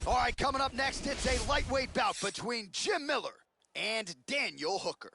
All right, coming up next, it's a lightweight bout between Jim Miller and Daniel Hooker.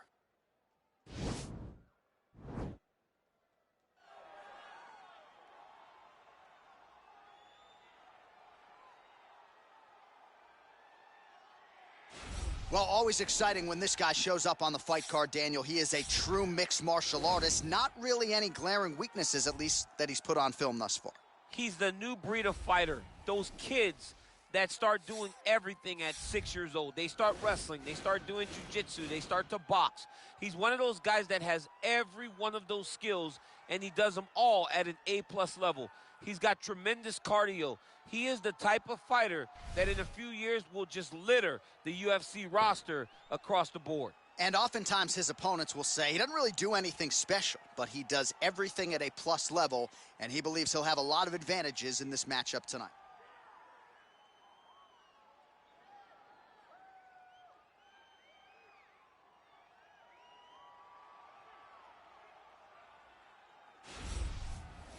Well, always exciting when this guy shows up on the fight card, Daniel. He is a true mixed martial artist. Not really any glaring weaknesses, at least, that he's put on film thus far. He's the new breed of fighter. Those kids that start doing everything at 6 years old. They start wrestling, they start doing jiu-jitsu, they start to box. He's one of those guys that has every one of those skills, and he does them all at an A-plus level. He's got tremendous cardio. He is the type of fighter that in a few years will just litter the UFC roster across the board. And oftentimes his opponents will say he doesn't really do anything special, but he does everything at a plus level, and he believes he'll have a lot of advantages in this matchup tonight.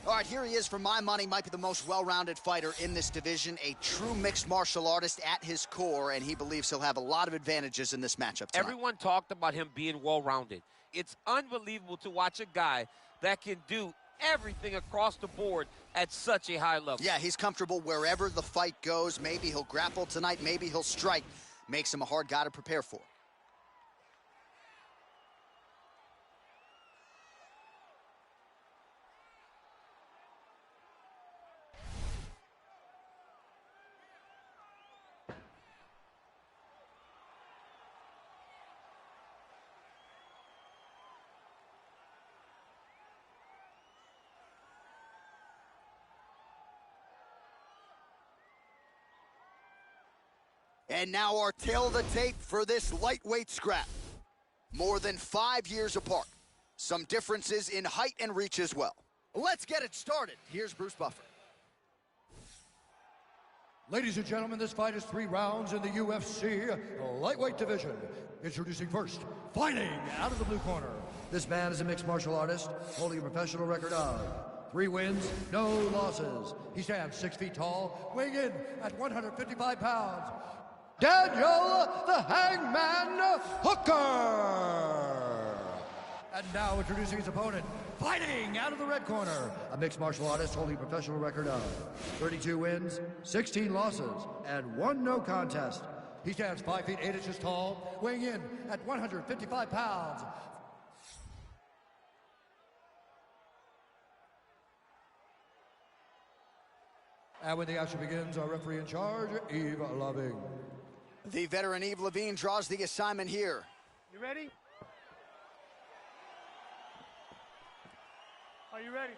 All right, here he is. For my money, might be the most well-rounded fighter in this division, a true mixed martial artist at his core, and he believes he'll have a lot of advantages in this matchup tonight. Everyone talked about him being well-rounded. It's unbelievable to watch a guy that can do everything across the board at such a high level. Yeah, he's comfortable wherever the fight goes. Maybe he'll grapple tonight, maybe he'll strike. Makes him a hard guy to prepare for. And now our tail of the tape for this lightweight scrap. More than 5 years apart. Some differences in height and reach as well. Let's get it started. Here's Bruce Buffer. Ladies and gentlemen, this fight is 3 rounds in the UFC lightweight division. Introducing first, fighting out of the blue corner. This man is a mixed martial artist, holding a professional record of 3 wins, no losses. He stands 6 feet tall, weighing in at 155 pounds. Daniel the Hangman Hooker! And now introducing his opponent, fighting out of the red corner, a mixed martial artist holding a professional record of 32 wins, 16 losses, and 1 no contest. He stands 5 feet 8 inches tall, weighing in at 155 pounds. And when the action begins, our referee in charge, Yves Lavigne. The veteran Yves Lavigne draws the assignment here. You ready? Are you ready?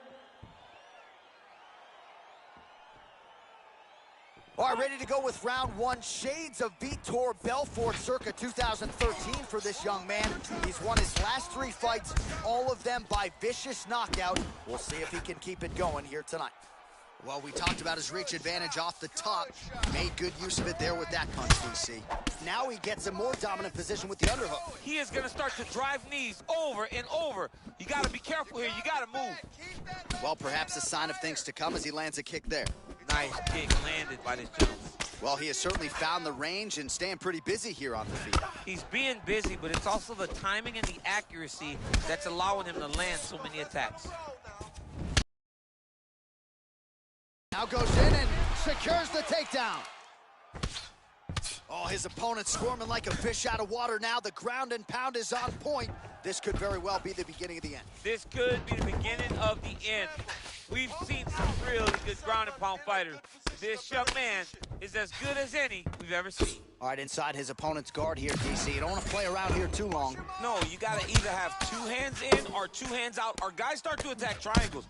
All right, ready to go with round 1. Shades of Vitor Belfort circa 2013 for this young man. He's won his last 3 fights, all of them by vicious knockout. We'll see if he can keep it going here tonight. Well, we talked about his reach advantage off the top. Made good use of it there with that punch, DC. Now he gets a more dominant position with the underhook. He is going to start to drive knees over and over. You got to be careful here. You got to move. Well, perhaps a sign of things to come as he lands a kick there. Nice kick landed by this gentleman. Well, he has certainly found the range and staying pretty busy here on the feet. He's being busy, but it's also the timing and the accuracy that's allowing him to land so many attacks. Now goes in and secures the takedown. Oh, his opponent squirming like a fish out of water now. The ground and pound is on point. This could very well be the beginning of the end. This could be the beginning of the end. We've seen some really good ground and pound fighters. This young man is as good as any we've ever seen. All right, inside his opponent's guard here, DC. You don't want to play around here too long. No, you got to either have 2 hands in or 2 hands out, or guys start to attack triangles.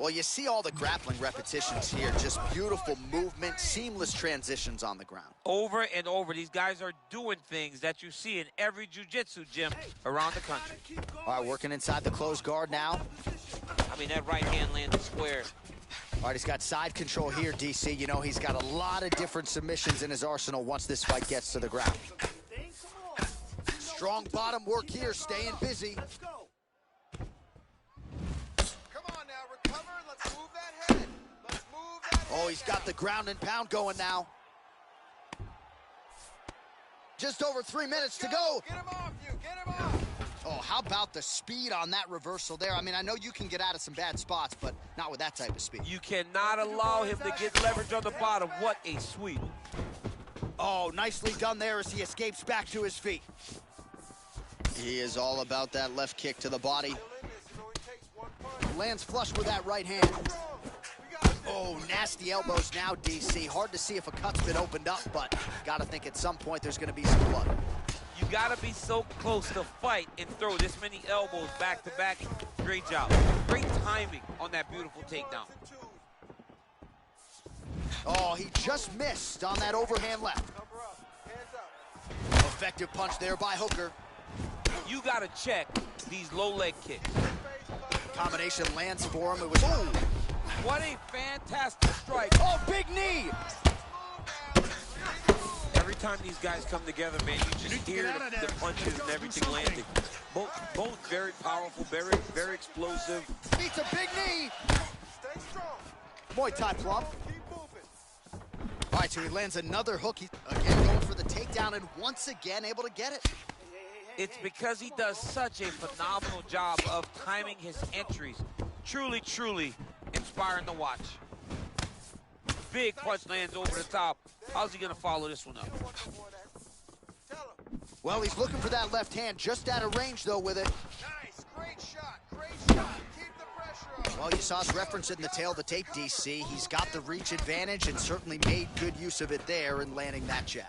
Well, you see all the grappling repetitions here. Just beautiful movement, seamless transitions on the ground. Over and over, these guys are doing things that you see in every jiu-jitsu gym around the country. All right, working inside the closed guard now. I mean, that right hand landed square. All right, he's got side control here, DC. You know, he's got a lot of different submissions in his arsenal once this fight gets to the ground. Strong bottom work here, staying busy. Oh, he's got the ground and pound going now. Just over 3 minutes to go. Get him off you, get him off. Oh, how about the speed on that reversal there? I mean, I know you can get out of some bad spots, but not with that type of speed. You cannot allow him to get leverage on the bottom. What a sweep. Oh, nicely done there as he escapes back to his feet. He is all about that left kick to the body. Lands flush with that right hand. Oh, nasty elbows now, DC. Hard to see if a cut's been opened up, but gotta think at some point there's gonna be some blood. You gotta be so close to fight and throw this many elbows back to back. Great job. Great timing on that beautiful takedown. Oh, he just missed on that overhand left. Effective punch there by Hooker. You gotta check these low leg kicks. Combination lands for him. It was, ooh. What a fantastic strike. Oh, big knee. Every time these guys come together, man, you just hear the punches and everything landing. Both very powerful, very explosive. Beats a big knee. Muay Thai plump. All right, so he lands another hook. He's again going for the takedown and once again able to get it. It's because he does such a phenomenal job of timing his entries. Truly, truly inspiring to watch. Big punch lands over the top. How's he gonna follow this one up? Well, he's looking for that left hand, just out of range though with it. Nice, great shot, great shot. Keep the pressure on. Well, you saw us reference it in the tail of the tape, DC. He's got the reach advantage and certainly made good use of it there in landing that jab.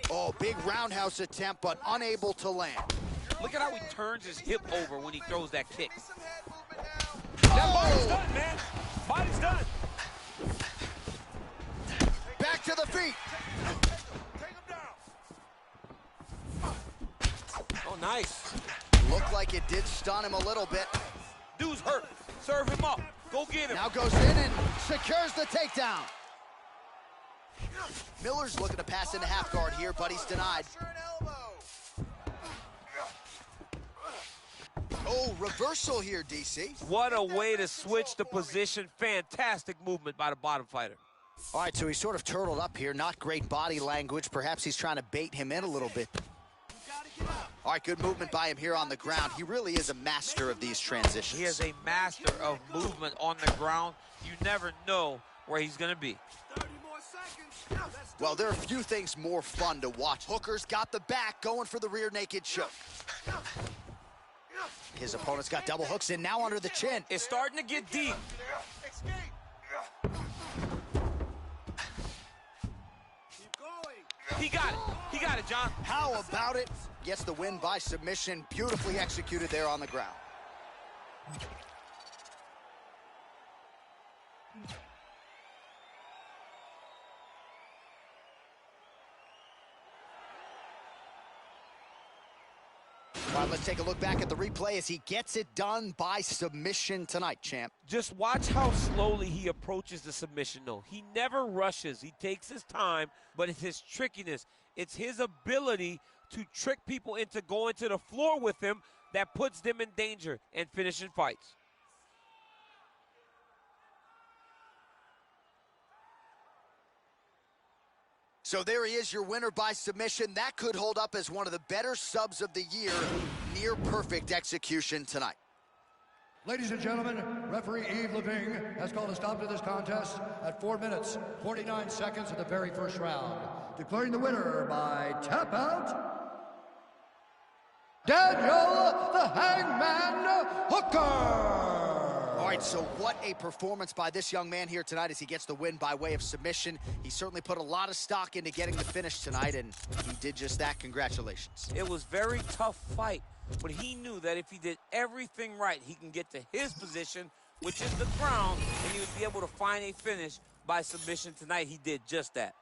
Oh, big roundhouse attempt, but unable to land. Look at how he turns his hip over when he throws that kick. That body's done, man. Body's done. Back to the feet. Take him down. Oh, nice. Looked like it did stun him a little bit. Dude's hurt. Serve him up. Go get him. Now goes in and secures the takedown. Miller's looking to pass into half guard here, but he's denied. Oh, reversal here, DC. What a way to switch the position. Fantastic movement by the bottom fighter. All right, so he's sort of turtled up here. Not great body language. Perhaps he's trying to bait him in a little bit. All right, good movement by him here on the ground. He really is a master of these transitions. He is a master of movement on the ground. You never know where he's going to be. 30 more seconds. Well, there are few things more fun to watch. Hooker's got the back, going for the rear naked choke. His opponent's got double hooks in, now under the chin. It's starting to get deep. Escape. Keep going. He got it. He got it, John. How about it? Gets the win by submission. Beautifully executed there on the ground. All right, let's take a look back at the replay as he gets it done by submission tonight, champ. Just watch how slowly he approaches the submission, though. He never rushes. He takes his time, but it's his trickiness. It's his ability to trick people into going to the floor with him that puts them in danger and finishing fights. So there he is, your winner by submission. That could hold up as one of the better subs of the year. Near perfect execution tonight. Ladies and gentlemen, referee Yves Leving has called a stop to this contest at 4 minutes, 49 seconds of the very first round. Declaring the winner by tap out, Daniel the Hangman Hooker! All right, so what a performance by this young man here tonight as he gets the win by way of submission. He certainly put a lot of stock into getting the finish tonight, and he did just that. Congratulations. It was a very tough fight, but he knew that if he did everything right, he can get to his position, which is the ground, and he would be able to find a finish by submission tonight. He did just that.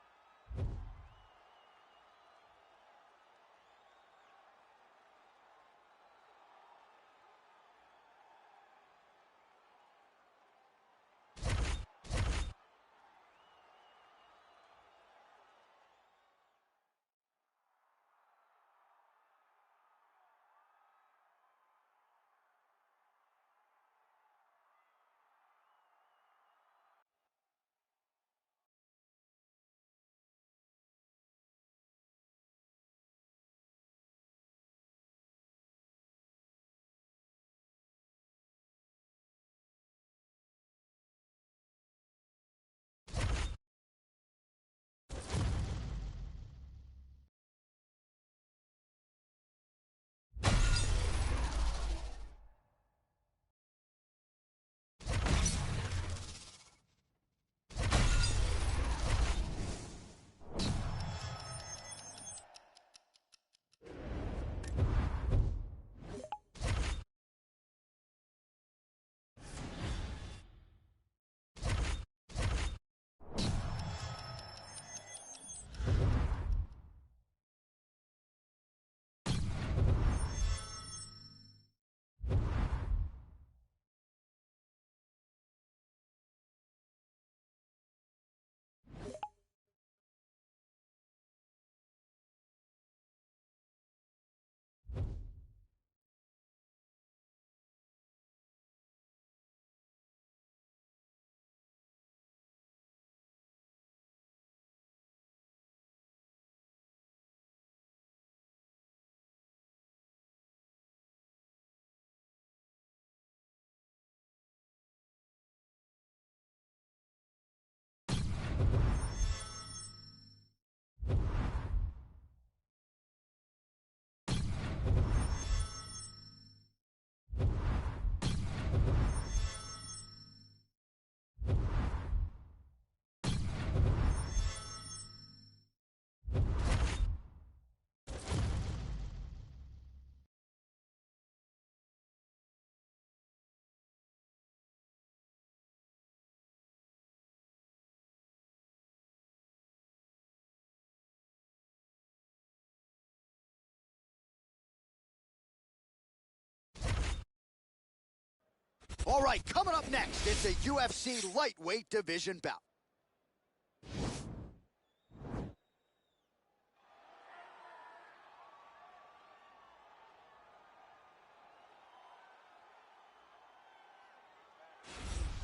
All right, coming up next, it's a UFC lightweight division bout.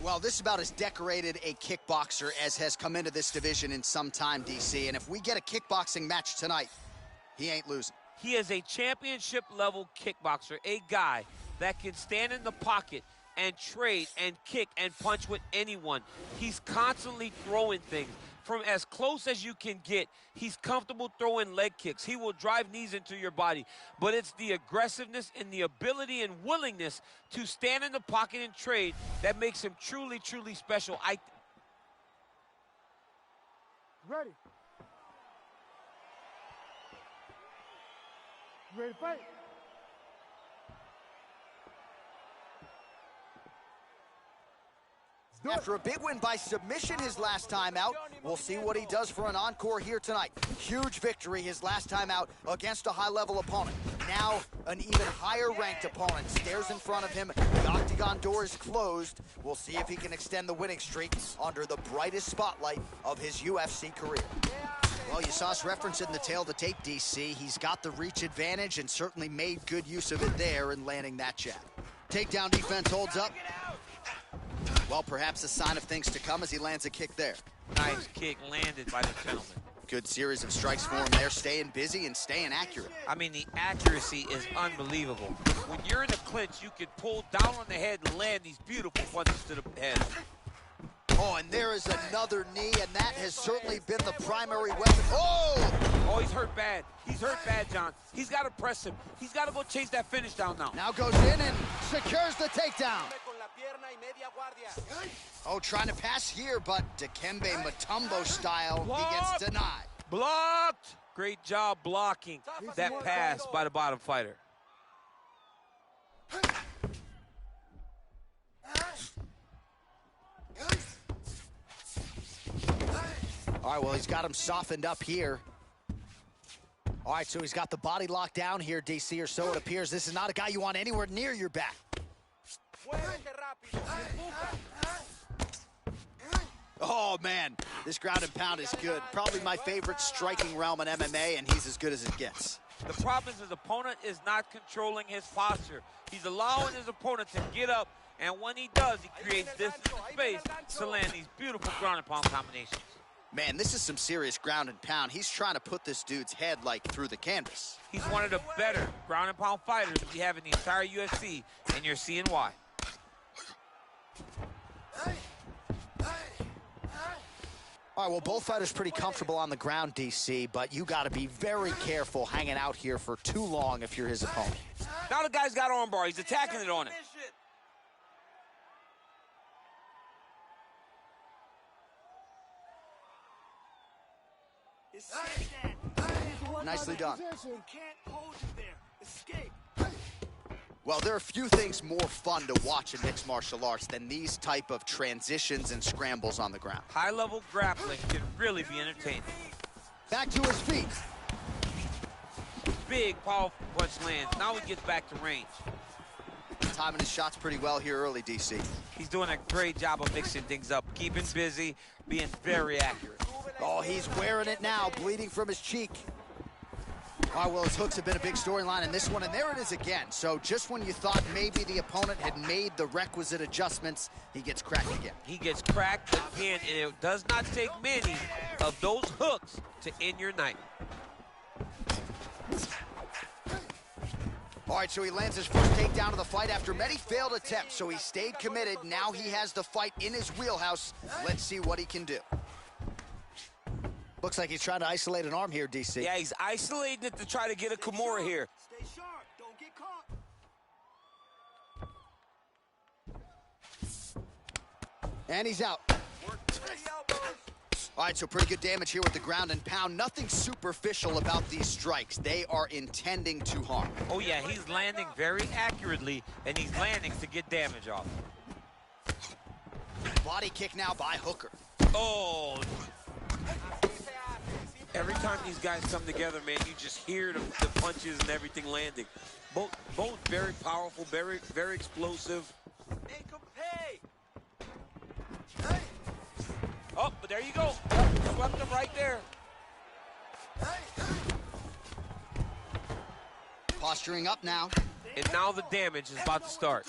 Well, this is about as decorated a kickboxer as has come into this division in some time, DC. And if we get a kickboxing match tonight, he ain't losing. He is a championship-level kickboxer, a guy that can stand in the pocket and trade and kick and punch with anyone. He's constantly throwing things. From as close as you can get, he's comfortable throwing leg kicks. He will drive knees into your body. But it's the aggressiveness and the ability and willingness to stand in the pocket and trade that makes him truly, truly special. Ready. Ready to fight? After a big win by submission his last time out, we'll see what he does for an encore here tonight. Huge victory his last time out against a high-level opponent. Now, an even higher-ranked opponent stares in front of him. The octagon door is closed. We'll see if he can extend the winning streak under the brightest spotlight of his UFC career. Well, you saw us reference it in the tail of the tape, DC. He's got the reach advantage and certainly made good use of it there in landing that jab. Takedown defense holds up. Well, perhaps a sign of things to come as he lands a kick there. Nice kick landed by the gentleman. Good series of strikes for him there, staying busy and staying accurate. I mean, the accuracy is unbelievable. When you're in a clinch, you can pull down on the head and land these beautiful punches to the head. Oh, and there is another knee, and that has certainly been the primary weapon. Oh! Oh, he's hurt bad. He's hurt bad, John. He's got to press him. He's got to go chase that finish down now. Now goes in and secures the takedown. Oh, trying to pass here, but Dikembe Mutombo style, he gets denied. Blocked! Great job blocking that pass by the bottom fighter. All right, well, he's got him softened up here. All right, so he's got the body locked down here, DC, or so it appears. This is not a guy you want anywhere near your back. Oh, man, this ground and pound is good. Probably my favorite striking realm in MMA, and he's as good as it gets. The problem is his opponent is not controlling his posture. He's allowing his opponent to get up, and when he does, he creates distance and space to land these beautiful ground and pound combinations. Man, this is some serious ground and pound. He's trying to put this dude's head, like, through the canvas. He's one of the better ground and pound fighters we have in the entire UFC, and you're seeing why. All right, well, both fighters pretty comfortable on the ground, DC, but you got to be very careful hanging out here for too long if you're his opponent. Now the guy's got armbar. He's attacking it on it. Nicely done. Well, there are few things more fun to watch in mixed martial arts than these type of transitions and scrambles on the ground. High-level grappling can really be entertaining. Back to his feet. Big, powerful punch lands. Now he gets back to range. Timing his shots pretty well here early, DC. He's doing a great job of mixing things up, keeping busy, being very accurate. Oh, he's wearing it now, bleeding from his cheek. All right, well, his hooks have been a big storyline in this one, and there it is again. So just when you thought maybe the opponent had made the requisite adjustments, he gets cracked again. He gets cracked again, and it does not take many of those hooks to end your night. All right, so he lands his first takedown of the fight after many failed attempts, so he stayed committed. Now he has the fight in his wheelhouse. Let's see what he can do. Looks like he's trying to isolate an arm here, DC. Yeah, he's isolating it to try to get a Kimura here. Stay sharp. Don't get caught. And he's out. All right, so pretty good damage here with the ground and pound. Nothing superficial about these strikes. They are intending to harm. Oh, yeah, he's landing very accurately, and he's landing to get damage off. Body kick now by Hooker. Oh. Every time these guys come together, man, you just hear the punches and everything landing. Both very powerful, very explosive. there you go. Swept him right there. Posturing up now. And now the damage is about to start.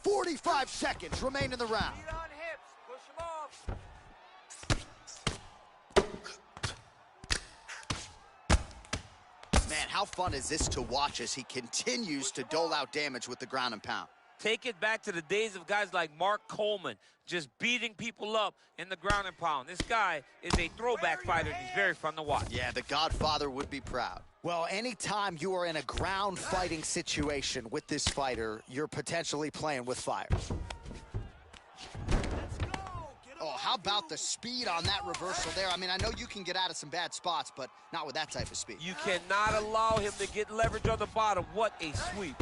45 seconds remain in the round. Feet on hips. Push him off. Man, how fun is this to watch as he continues to dole out damage with the ground and pound? Take it back to the days of guys like Mark Coleman, just beating people up in the ground and pound. This guy is a throwback fighter, and he's very fun to watch. Yeah, the Godfather would be proud. Well, anytime you are in a ground fighting situation with this fighter, you're potentially playing with fire. Oh, how about the speed on that reversal there? I mean, I know you can get out of some bad spots, but not with that type of speed. You cannot allow him to get leverage on the bottom. What a sweep.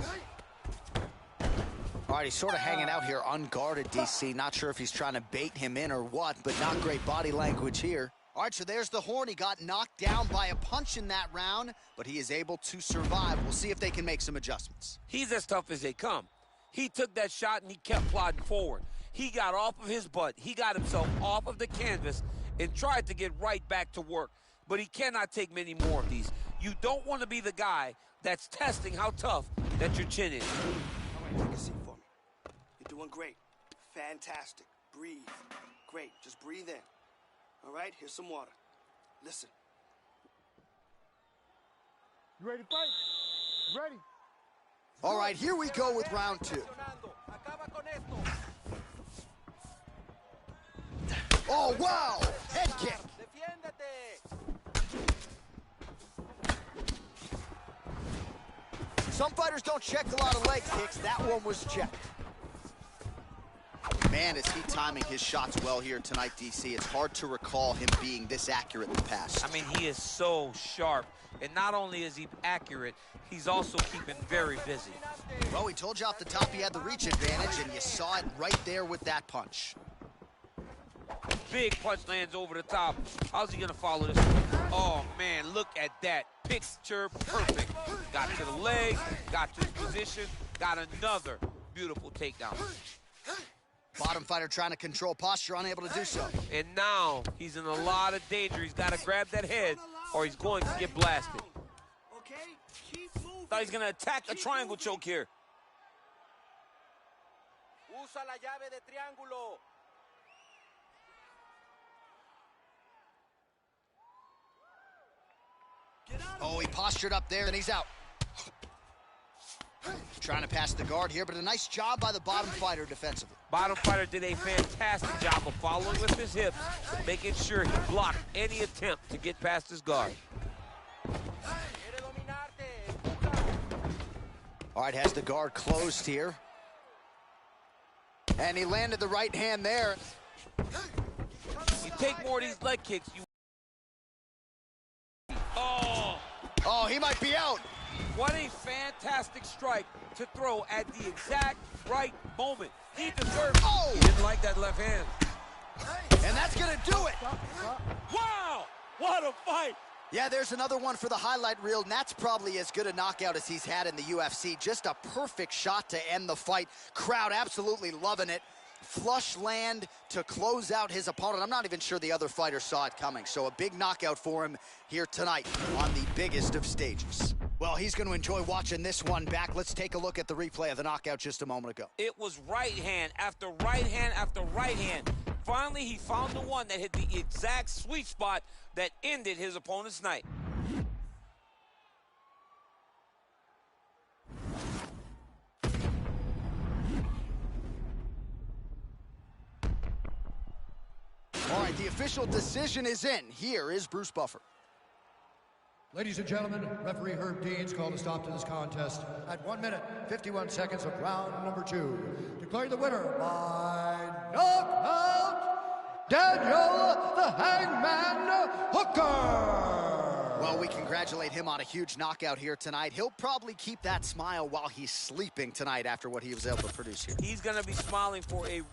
All right, he's sort of hanging out here unguarded, DC. Not sure if he's trying to bait him in or what, but not great body language here. All right, so there's the horn. He got knocked down by a punch in that round, but he is able to survive. We'll see if they can make some adjustments. He's as tough as they come. He took that shot and he kept plodding forward. He got off of his butt. He got himself off of the canvas and tried to get right back to work. But he cannot take many more of these. You don't want to be the guy that's testing how tough that your chin is. All right, take a seat for me. You're doing great. Fantastic. Breathe. Great. Just breathe in. All right, here's some water. Listen. You ready to fight? Ready. All right, here we go with round two. Oh, wow! Head kick. Some fighters don't check a lot of leg kicks. That one was checked. Man, is he timing his shots well here tonight, DC. It's hard to recall him being this accurate in the past. I mean, he is so sharp. And not only is he accurate, he's also keeping very busy. Well, we told you off the top he had the reach advantage, and you saw it right there with that punch. Big punch lands over the top. How's he gonna follow this one? Oh man, look at that. Picture perfect. Got to the leg, got to the position, got another beautiful takedown. Bottom fighter trying to control posture, unable to do so. And now he's in a lot of danger. He's got to grab that head or he's going to get blasted. Okay? Keep moving. Thought he's gonna attack a triangle choke here. Usa la llave de triángulo. Oh, he postured up there, and he's out. Trying to pass the guard here, but a nice job by the bottom fighter defensively. Bottom fighter did a fantastic job of following with his hips, making sure he blocked any attempt to get past his guard. All right, has the guard closed here. And he landed the right hand there. You take more of these leg kicks, you... Oh, he might be out. What a fantastic strike to throw at the exact right moment. He deserved it. Oh! He didn't like that left hand. And that's gonna do it. Wow! What a fight! Yeah, there's another one for the highlight reel, and that's probably as good a knockout as he's had in the UFC. Just a perfect shot to end the fight. Crowd absolutely loving it. Flush land to close out his opponent. I'm not even sure the other fighter saw it coming. So a big knockout for him here tonight on the biggest of stages. Well, he's going to enjoy watching this one back. Let's take a look at the replay of the knockout just a moment ago. It was right hand after right hand after right hand. Finally, he found the one that hit the exact sweet spot that ended his opponent's night. All right, the official decision is in. Here is Bruce Buffer. Ladies and gentlemen, referee Herb Deans called a stop to this contest at 1 minute, 51 seconds of round number 2. Declaring the winner by knockout, Daniel the Hangman Hooker. Well, we congratulate him on a huge knockout here tonight. He'll probably keep that smile while he's sleeping tonight after what he was able to produce here. He's going to be smiling for a...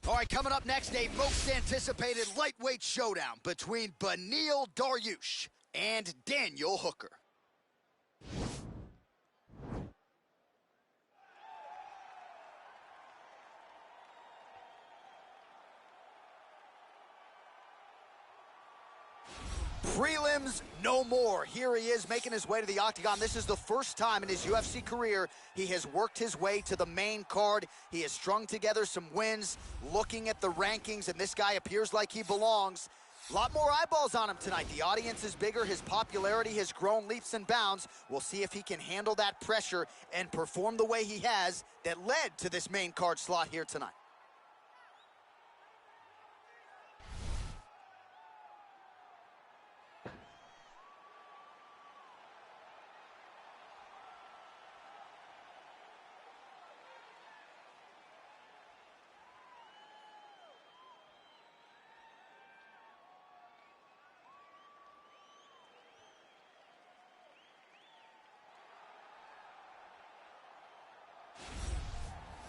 All right, coming up next, a most anticipated lightweight showdown between Beneil Dariush and Daniel Hooker. Prelims no more. Here he is making his way to the octagon. This is the first time in his UFC career he has worked his way to the main card. He has strung together some wins, looking at the rankings, and this guy appears like he belongs. A lot more eyeballs on him tonight. The audience is bigger. His popularity has grown leaps and bounds. We'll see if he can handle that pressure and perform the way he has that led to this main card slot here tonight.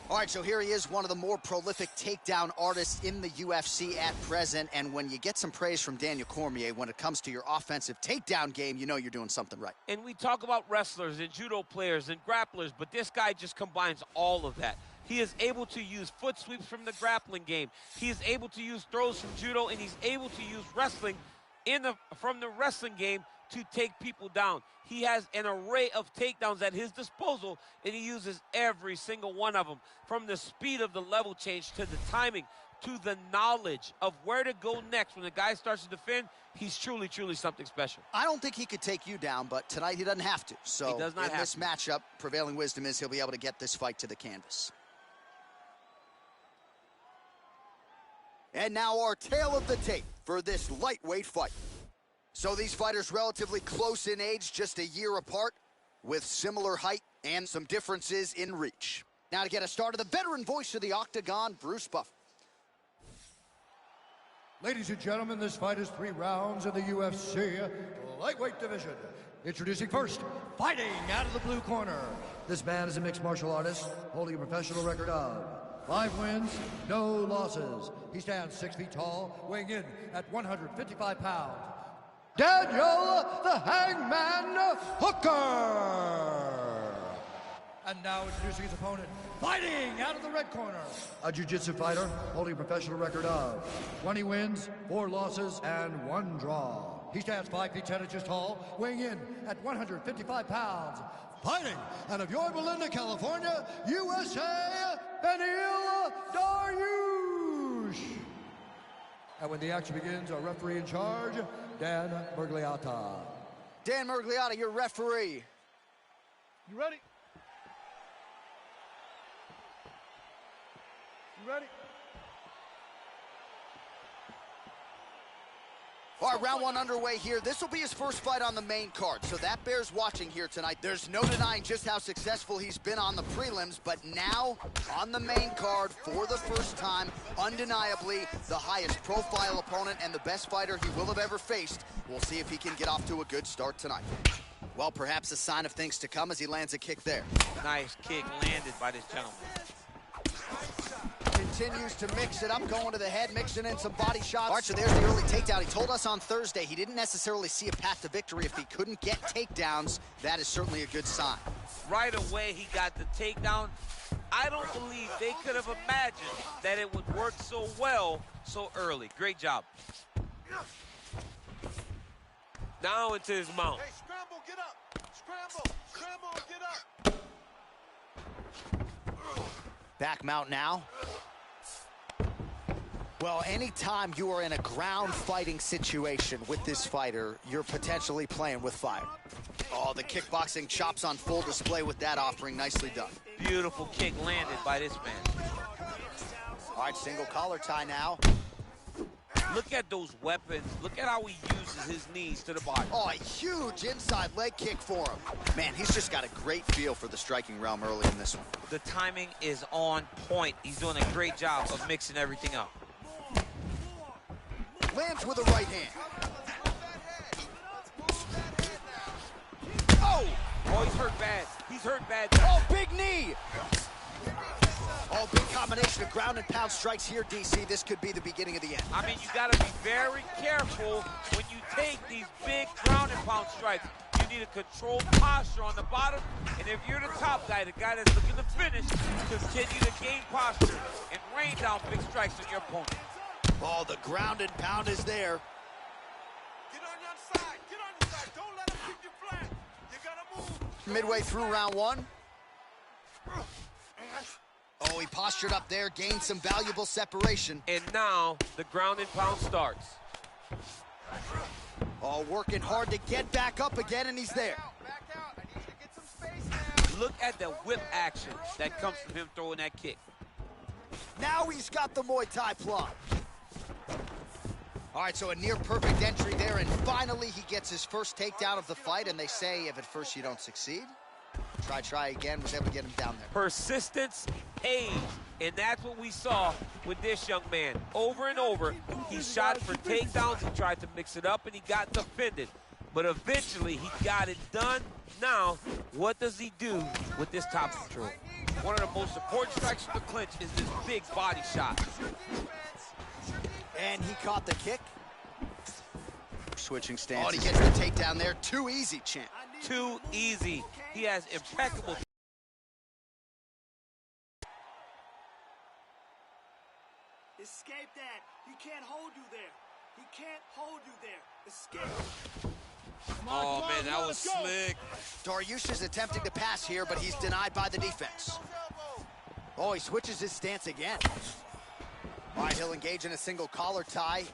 All right, so here he is, one of the more prolific takedown artists in the UFC at present. And when you get some praise from Daniel Cormier when it comes to your offensive takedown game, you know you're doing something right. And we talk about wrestlers and judo players and grapplers, but this guy just combines all of that. He is able to use foot sweeps from the grappling game. He is able to use throws from judo, and he's able to use wrestling from the wrestling game to take people down. He has an array of takedowns at his disposal, and he uses every single one of them, from the speed of the level change to the timing to the knowledge of where to go next. When the guy starts to defend, he's truly, truly something special. I don't think he could take you down, but tonight he doesn't have to. So he does not in this matchup, prevailing wisdom is he'll be able to get this fight to the canvas. And now our tale of the tape for this lightweight fight. So these fighters relatively close in age, just a year apart, with similar height and some differences in reach. Now to get us started, the veteran voice of the octagon, Bruce Buffer. Ladies and gentlemen, this fight is 3 rounds in the UFC lightweight division. Introducing first, fighting out of the blue corner. This man is a mixed martial artist, holding a professional record of 5 wins, no losses. He stands 6 feet tall, weighing in at 155 pounds. Daniel the Hangman Hooker! And now introducing his opponent, fighting out of the red corner. A jiu-jitsu fighter holding a professional record of 20 wins, 4 losses, and 1 draw. He stands 5 feet 10 inches tall, weighing in at 155 pounds. Fighting out of Yorba Linda, California, USA, Beneil Dariush! And when the action begins, our referee in charge, Dan Miragliotta. Dan Miragliotta, your referee. You ready? You ready? All right, round 1 underway here. This will be his first fight on the main card, so that bears watching here tonight. There's no denying just how successful he's been on the prelims, but now on the main card for the first time, undeniably the highest profile opponent and the best fighter he will have ever faced. We'll see if he can get off to a good start tonight. Well, perhaps a sign of things to come as he lands a kick there. Nice kick landed by this gentleman. Continues to mix it up, going to the head, mixing in some body shots. All right, so there's the early takedown. He told us on Thursday he didn't necessarily see a path to victory if he couldn't get takedowns. That is certainly a good sign. Right away, he got the takedown. I don't believe they could have imagined that it would work so well so early. Great job. Now into his mount. Hey, scramble, get up. Scramble, scramble, get up. Back mount now. Well, anytime you are in a ground fighting situation with this fighter, you're potentially playing with fire. Oh, the kickboxing chops on full display with that offering. Nicely done. Beautiful kick landed by this man. All right, single collar tie now. Look at those weapons. Look at how he uses his knees to the body. Oh, a huge inside leg kick for him. Man, he's just got a great feel for the striking realm early in this one. The timing is on point. He's doing a great job of mixing everything up. Lands with a right hand. Oh! Oh, he's hurt bad. He's hurt bad. Oh, big knee! Oh, big combination. combination of ground and pound strikes here, DC. This could be the beginning of the end. I mean, you got to be very careful when you take these big ground and pound strikes. You need a controlled posture on the bottom, and if you're the top guy, the guy that's looking to finish, continue to gain posture and rain down big strikes on your opponent. Oh, the ground and pound is there. Get on your side. Get on your side. Don't let him keep you flat. You gotta move. Midway through round one. Oh, he postured up there, gained some valuable separation. And now the ground and pound starts. Oh, working hard to get back up again, and he's there. Back out. I need you to get some space now. Look at the whip action that comes from him throwing that kick. Now he's got the Muay Thai plug. All right, so a near-perfect entry there, and finally he gets his first takedown of the fight, and they say if at first you don't succeed, try again, was able to get him down there. Persistence pays, and that's what we saw with this young man. Over and over, he shot for takedowns, he tried to mix it up, and he got defended. But eventually, he got it done. Now, what does he do with this top control? One of the most important strikes from the clinch is this big body shot. And he caught the kick. Switching Oh, stances. and he gets the takedown there. Too easy, champ. Too easy. He has impeccable. Escape that. He can't hold you there. He can't hold you there. Escape. Oh, man, that was slick. Dariush is attempting to pass here, but he's denied by the defense. Oh, he switches his stance again. All right, he'll engage in a single collar tie.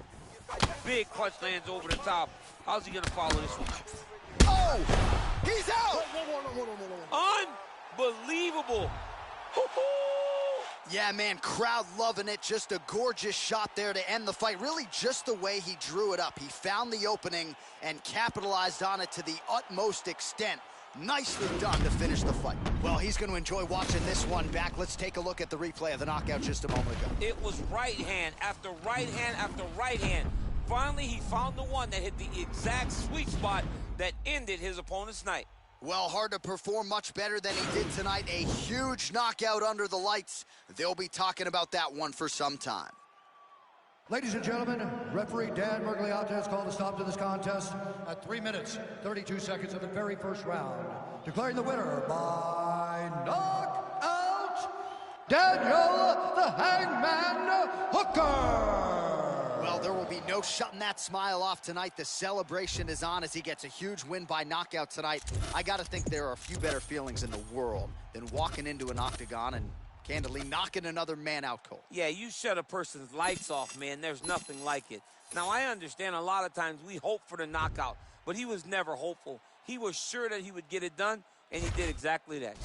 Big punch lands over the top. How's he going to follow this one? Oh, he's out. Unbelievable. Yeah, man, crowd loving it. Just a gorgeous shot there to end the fight. Really just the way he drew it up. He found the opening and capitalized on it to the utmost extent. Nicely done to finish the fight. Well, he's going to enjoy watching this one back. Let's take a look at the replay of the knockout just a moment ago. It was right hand after right hand after right hand. Finally, he found the one that hit the exact sweet spot that ended his opponent's night. Well, hard to perform much better than he did tonight. A huge knockout under the lights. They'll be talking about that one for some time. Ladies and gentlemen, referee Dan Mergliata has called a stop to this contest at 3 minutes, 32 seconds of the very first round, declaring the winner by knockout, Daniel the Hangman Hooker. Well, there will be no shutting that smile off tonight. The celebration is on as he gets a huge win by knockout tonight. I got to think there are a few better feelings in the world than walking into an octagon and candidly knocking another man out cold. Yeah, you shut a person's lights off, man. There's nothing like it. Now, I understand a lot of times we hope for the knockout, but he was never hopeful. He was sure that he would get it done, and he did exactly that.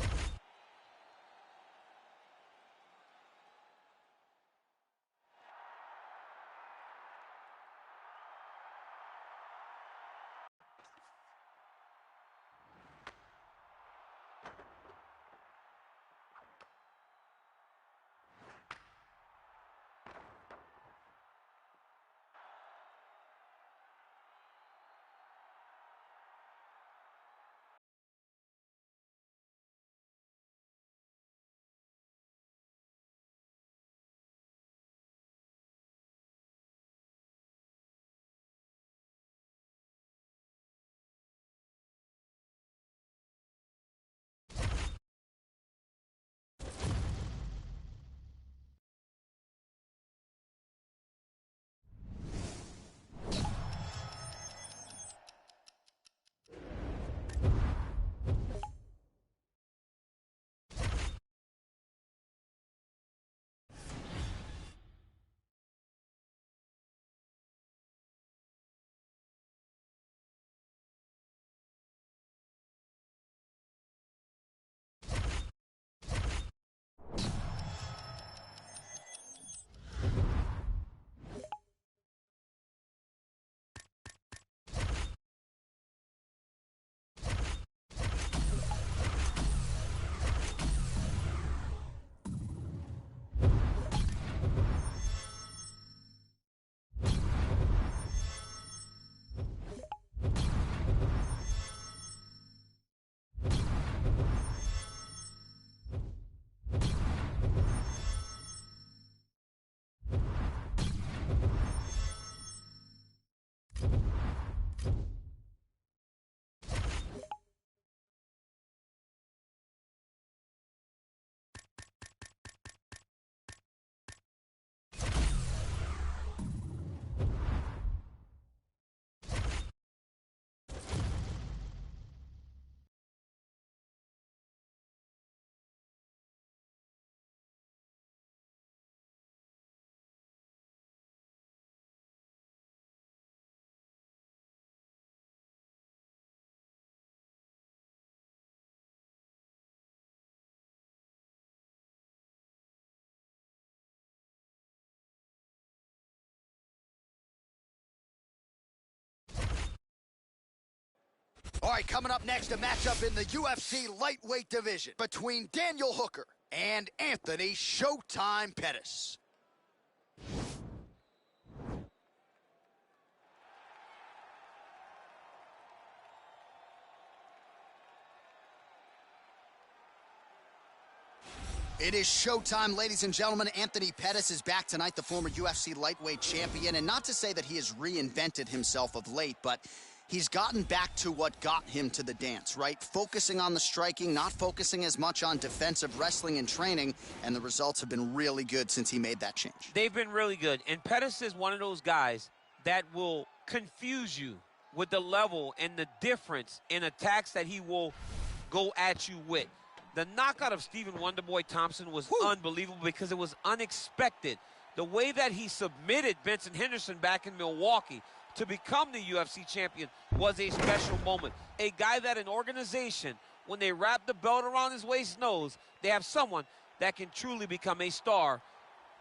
All right, coming up next, a matchup in the UFC lightweight division between Daniel Hooker and Anthony Showtime Pettis. It is showtime, ladies and gentlemen. Anthony Pettis is back tonight, the former UFC lightweight champion. And not to say that he has reinvented himself of late, but he's gotten back to what got him to the dance, right? Focusing on the striking, not focusing as much on defensive wrestling and training, and the results have been really good since he made that change. They've been really good. And Pettis is one of those guys that will confuse you with the level and the difference in attacks that he will go at you with. The knockout of Stephen Wonderboy Thompson was unbelievable because it was unexpected. The way that he submitted Vincent Henderson back in Milwaukee to become the UFC champion was a special moment. A guy that an organization, when they wrap the belt around his waist, knows they have someone that can truly become a star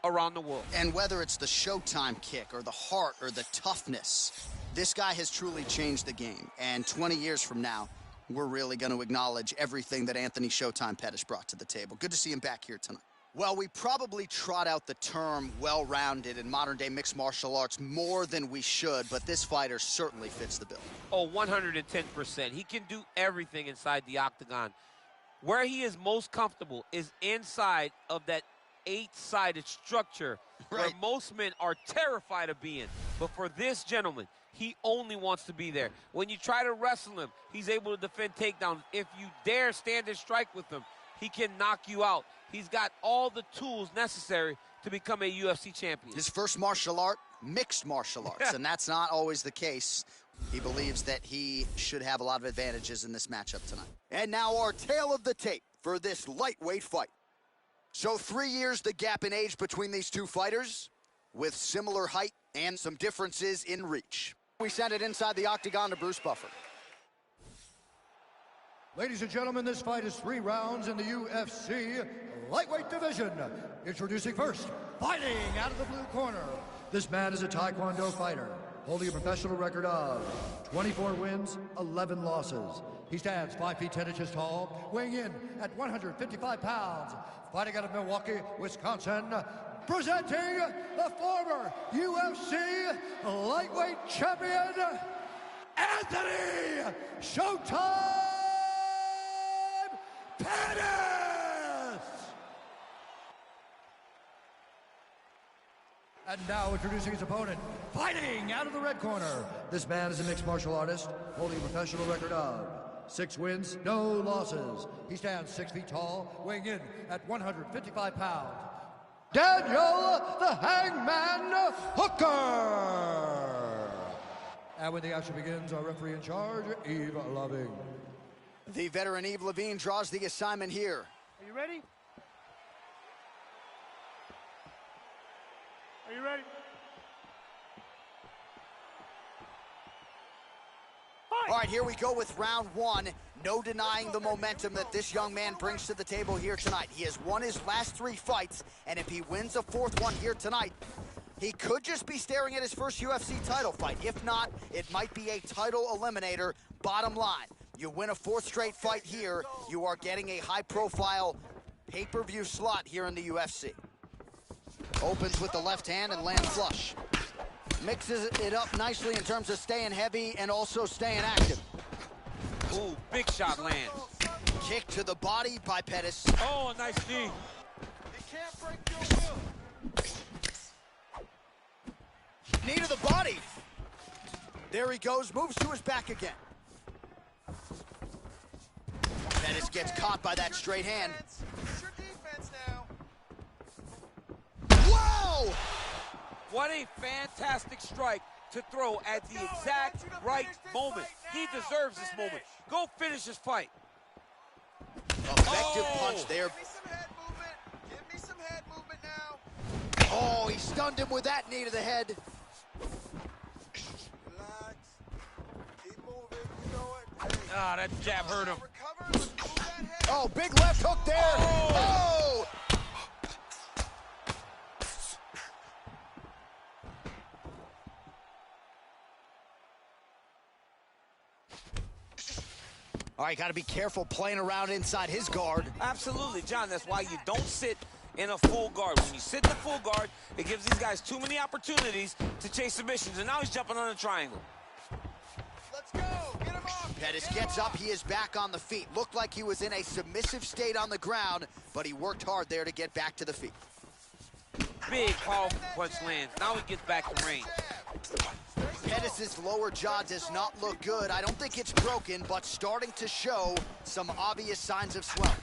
around the world. And whether it's the Showtime kick or the heart or the toughness, this guy has truly changed the game. And 20 years from now, we're really going to acknowledge everything that Anthony Showtime Pettis brought to the table. Good to see him back here tonight. Well, we probably trot out the term well-rounded in modern-day mixed martial arts more than we should, but this fighter certainly fits the bill. Oh, 110%. He can do everything inside the octagon. Where he is most comfortable is inside of that 8-sided structure where most men are terrified of being. But for this gentleman, he only wants to be there. When you try to wrestle him, he's able to defend takedowns. If you dare stand and strike with him, he can knock you out. He's got all the tools necessary to become a UFC champion. His first martial art, mixed martial arts, and that's not always the case. He believes that he should have a lot of advantages in this matchup tonight. And now our tale of the tape for this lightweight fight. So 3 years the gap in age between these two fighters, with similar height and some differences in reach. We send it inside the octagon to Bruce Buffer. Ladies and gentlemen, this fight is 3 rounds in the UFC lightweight division. Introducing first, fighting out of the blue corner. This man is a Taekwondo fighter, holding a professional record of 24 wins, 11 losses. He stands 5 feet 10 inches tall, weighing in at 155 pounds. Fighting out of Milwaukee, Wisconsin, presenting the former UFC lightweight champion, Anthony Showtime Pettis! And now introducing his opponent, fighting out of the red corner. This man is a mixed martial artist, holding a professional record of 6 wins, no losses. He stands 6 feet tall, weighing in at 155 pounds. Daniel the Hangman Hooker! And when the action begins, our referee in charge, Yves Lavigne. The veteran Yves Lavigne draws the assignment here. Are you ready? Are you ready? All right, here we go with round 1. No denying the momentum that this young man brings to the table here tonight. He has won his last 3 fights, and if he wins a 4th one here tonight, he could just be staring at his first UFC title fight. If not, it might be a title eliminator. Bottom line, you win a 4th straight fight here, you are getting a high-profile pay-per-view slot here in the UFC. Opens with the left hand and lands flush. Mixes it up nicely in terms of staying heavy and also staying active. Ooh, big shot lands. Kick to the body by Pettis. Oh, a nice knee. He can't break your will. Knee to the body. There he goes, moves to his back again. Pettis gets caught by that straight hand. It's your defense now. Whoa! What a fantastic strike to throw at the exact right moment. He deserves this moment. Go finish this fight. Effective punch there. Give me some head movement. Give me some head movement now. Oh, he stunned him with that knee to the head. Relax. Keep moving. You know it. Hey. Ah, that jab hurt him. Recover. Let's move that head. Oh, big left hook there. Oh! All right, got to be careful playing around inside his guard. Absolutely, John. That's why you don't sit in a full guard. When you sit in a full guard, it gives these guys too many opportunities to chase submissions. And now he's jumping on a triangle. Let's go. Get him off. Pettis gets up. He is back on the feet. Looked like he was in a submissive state on the ground, but he worked hard there to get back to the feet. Big, powerful punch lands. Now he gets back to range. Pettis' lower jaw does not look good. I don't think it's broken, but starting to show some obvious signs of swelling.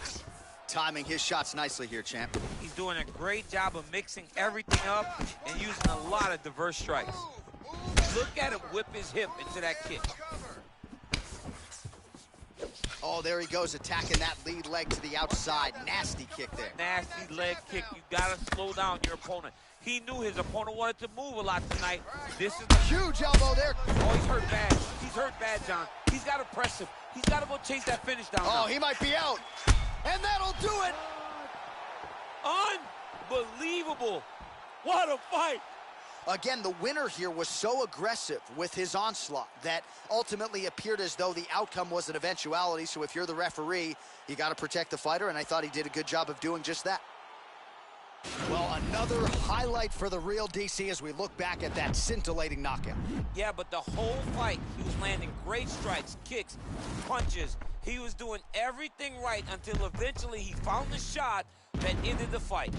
Timing his shots nicely here, champ. He's doing a great job of mixing everything up and using a lot of diverse strikes. Look at him whip his hip into that kick. Oh, there he goes, attacking that lead leg to the outside. Nasty kick there. Nasty leg kick. You gotta slow down your opponent. He knew his opponent wanted to move a lot tonight. This is the Huge elbow there. Oh, he's hurt bad. He's hurt bad, John. He's got to press him. He's got to go chase that finish down. Oh, now. he might be out. And that'll do it. Unbelievable. What a fight. Again, the winner here was so aggressive with his onslaught that ultimately appeared as though the outcome was an eventuality. So if you're the referee, you got to protect the fighter, and I thought he did a good job of doing just that. Well, another highlight for the real DC as we look back at that scintillating knockout. Yeah, but the whole fight, he was landing great strikes, kicks, punches. He was doing everything right until eventually he found the shot that ended the fight.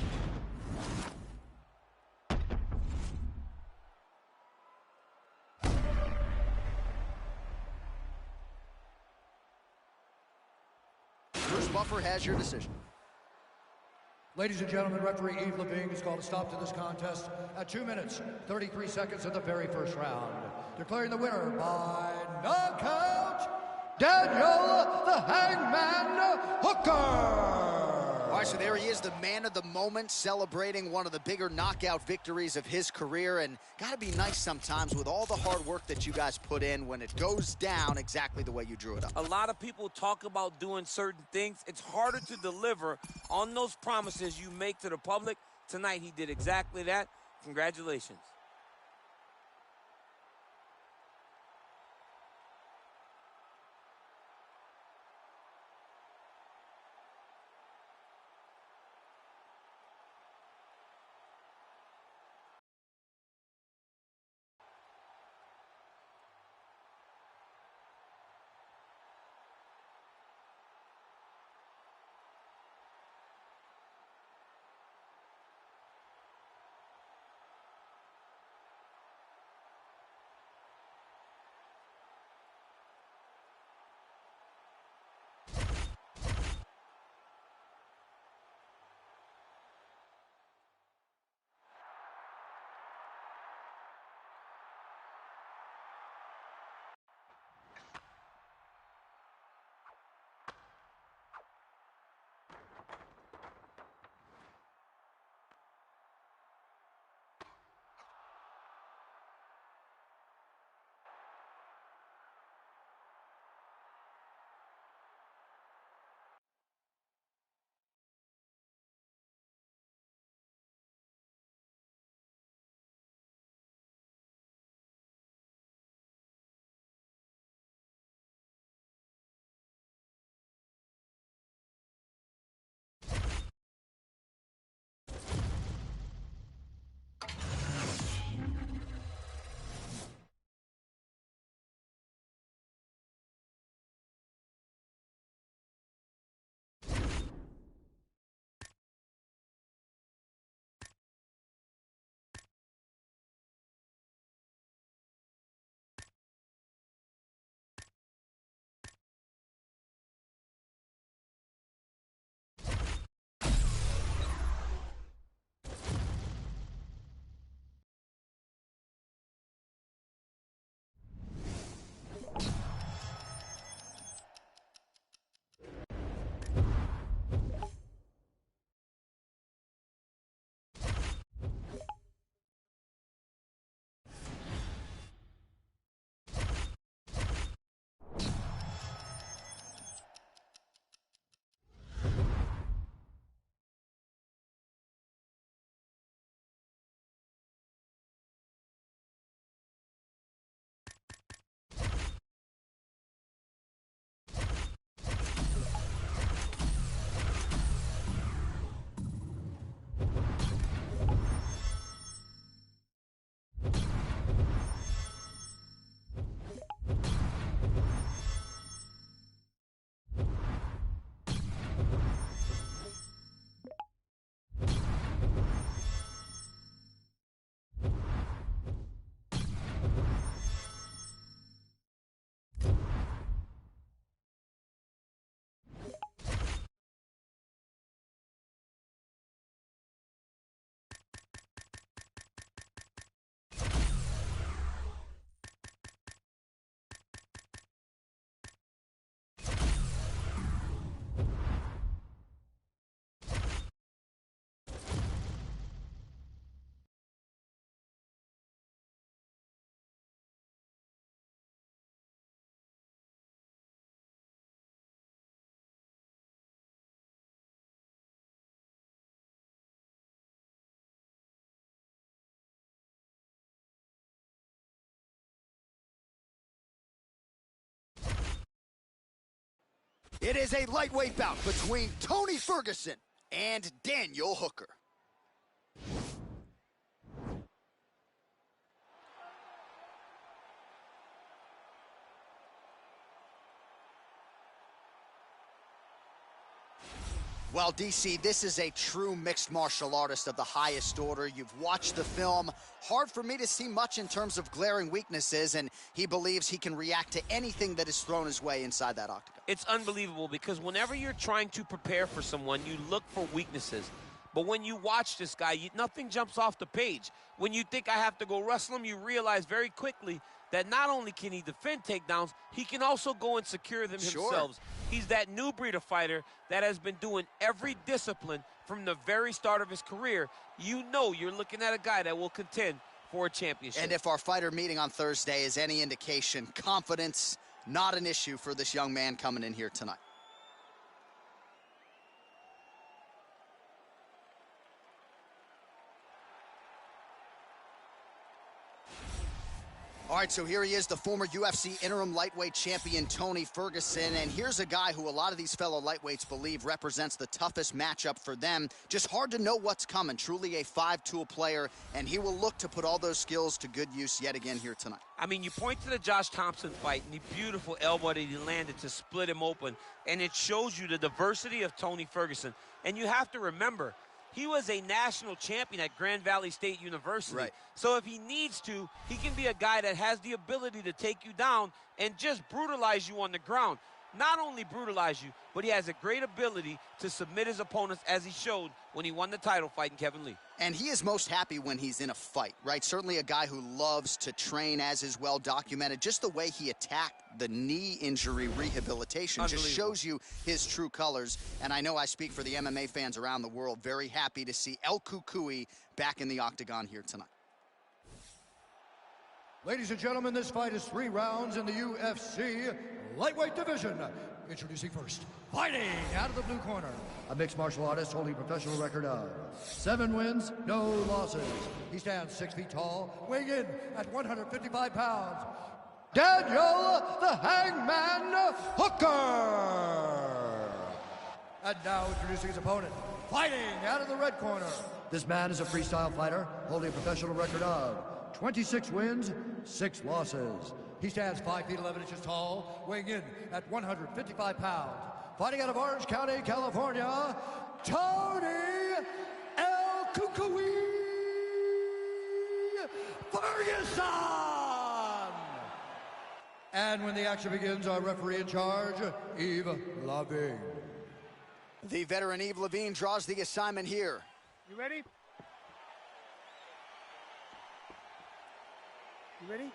Bruce Buffer has your decision. Ladies and gentlemen, referee Yves Levine has called a stop to this contest at 2 minutes, 33 seconds of the very first round. Declaring the winner by knockout, Daniel the Hangman Hooker. All right, so there he is, the man of the moment, celebrating one of the bigger knockout victories of his career. And gotta be nice sometimes with all the hard work that you guys put in when it goes down exactly the way you drew it up. A lot of people talk about doing certain things. It's harder to deliver on those promises you make to the public. Tonight, he did exactly that. Congratulations. It is a lightweight bout between Tony Ferguson and Daniel Hooker. Well, DC, this is a true mixed martial artist of the highest order. You've watched the film. Hard for me to see much in terms of glaring weaknesses, and he believes he can react to anything that is thrown his way inside that octagon. It's unbelievable because whenever you're trying to prepare for someone, you look for weaknesses. But when you watch this guy, nothing jumps off the page. When you think I have to go wrestle him, you realize very quickly that not only can he defend takedowns, he can also go and secure them himself. He's that new breed of fighter that has been doing every discipline from the very start of his career. You know you're looking at a guy that will contend for a championship. And if our fighter meeting on Thursday is any indication, confidence, not an issue for this young man coming in here tonight. All right, so here he is, the former UFC interim lightweight champion, Tony Ferguson. And here's a guy who a lot of these fellow lightweights believe represents the toughest matchup for them. Just hard to know what's coming. Truly a five-tool player, and he will look to put all those skills to good use yet again here tonight. I mean, you point to the Josh Thompson fight and the beautiful elbow that he landed to split him open, and it shows you the diversity of Tony Ferguson. And you have to remember, he was a national champion at Grand Valley State University. Right. So if he needs to, he can be a guy that has the ability to take you down and just brutalize you on the ground. Not only brutalize you, but he has a great ability to submit his opponents, as he showed when he won the title fighting Kevin Lee. And he is most happy when he's in a fight, right? Certainly a guy who loves to train, as is well documented. Just the way he attacked the knee injury rehabilitation just shows you his true colors. And I know I speak for the MMA fans around the world. Very happy to see El Cucuy back in the octagon here tonight. Ladies and gentlemen, this fight is 3 rounds in the UFC lightweight division. Introducing first, fighting out of the blue corner, a mixed martial artist holding a professional record of 7 wins, no losses. He stands 6 feet tall, weighing in at 155 pounds. Daniel the Hangman Hooker. And now introducing his opponent, fighting out of the red corner. This man is a freestyle fighter holding a professional record of 26 wins, 6 losses. He stands 5 feet 11 inches tall, weighing in at 155 pounds. Fighting out of Orange County, California, Tony El Cucuy Ferguson! And when the action begins, our referee in charge, Yves Lavigne. The veteran Yves Lavigne draws the assignment here. You ready? You ready?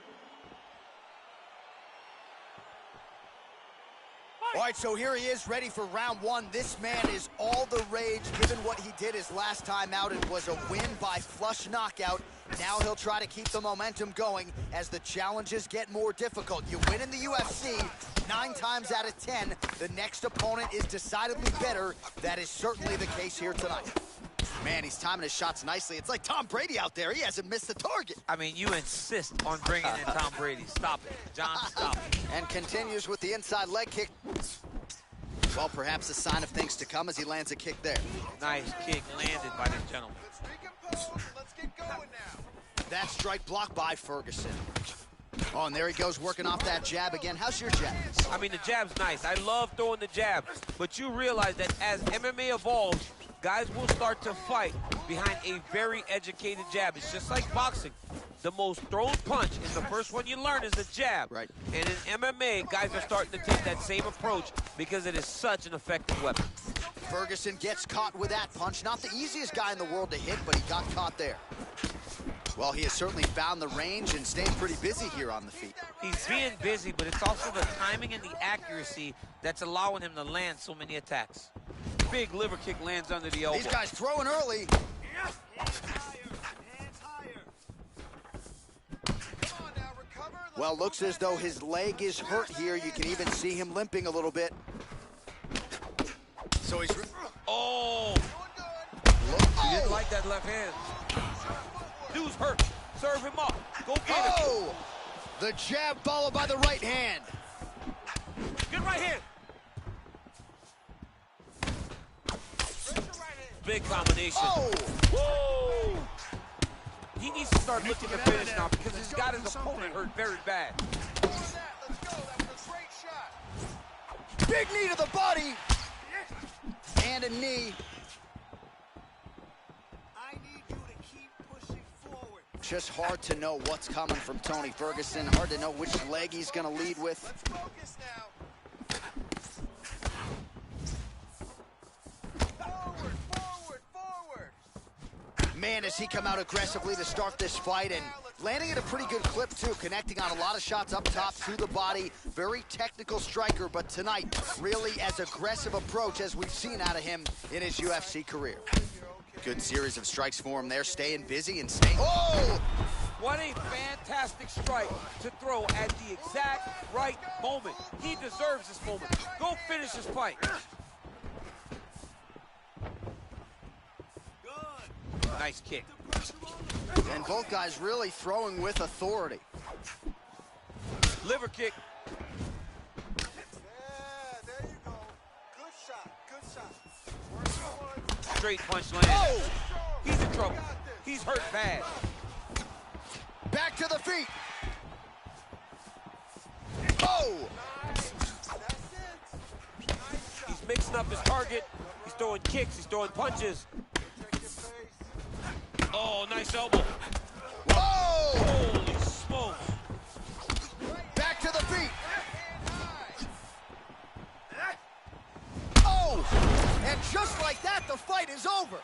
All right, so here he is, ready for round 1. This man is all the rage, given what he did his last time out. It was a win by flush knockout. Now he'll try to keep the momentum going as the challenges get more difficult. You win in the UFC 9 times out of 10. The next opponent is decidedly better. That is certainly the case here tonight. Man, he's timing his shots nicely. It's like Tom Brady out there. He hasn't missed the target. I mean, you insist on bringing in Tom Brady. Stop it. John, stop it. And continues with the inside leg kick. Well, perhaps a sign of things to come as he lands a kick there. Nice kick landed by this gentleman. Let's recompose and let's get going now. That strike blocked by Ferguson. Oh, and there he goes, working off that jab again. How's your jab? I mean, the jab's nice. I love throwing the jab. But you realize that as MMA evolves, guys will start to fight behind a very educated jab. It's just like boxing. The most thrown punch is the first one you learn is the jab. Right. And in MMA, guys are starting to take that same approach because it is such an effective weapon. Ferguson gets caught with that punch. Not the easiest guy in the world to hit, but he got caught there. Well, he has certainly found the range and staying pretty busy here on the feet. He's being busy, but it's also the timing and the accuracy that's allowing him to land so many attacks. Big liver kick lands under the elbow. These guys throwing early. Hands higher. Come on now, recover. Well, looks as though his leg is hurt here. You can even see him limping a little bit. So he's... Oh! He Didn't like that left hand. Dude's hurt. Serve him up. Go get him. Oh! The jab followed by the right hand. Good right hand. big combination. Oh! Woo! He needs to start looking to finish now because he's got his opponent hurt very bad. More of that. Let's go. That was a great shot. Big knee to the body. And a knee. I need you to keep pushing forward. Just hard to know what's coming from Tony Ferguson. Hard to know which leg he's going to lead with. Let's focus now. Forward, forward, forward. Man, has he come out aggressively to start this fight and landing at a pretty good clip, too. Connecting on a lot of shots up top to the body. Very technical striker, but tonight, really as aggressive approach as we've seen out of him in his UFC career. Good series of strikes for him there, staying busy and staying... Oh! What a fantastic strike to throw at the exact right moment. He deserves this moment. Go finish this fight. Good. Nice kick. And both guys really throwing with authority. Liver kick. Yeah, there you go. Good shot, good shot. Work forward. Straight punch land. Oh! He's in trouble. He's hurt bad. Back to the feet. Oh! Nice. That's it. Nice shot. He's mixing up his target. He's throwing kicks. He's throwing punches. Check your pace. Oh, nice elbow. Oh! Holy smokes. Back to the feet. Hand high. Oh! And just like that, the fight is over.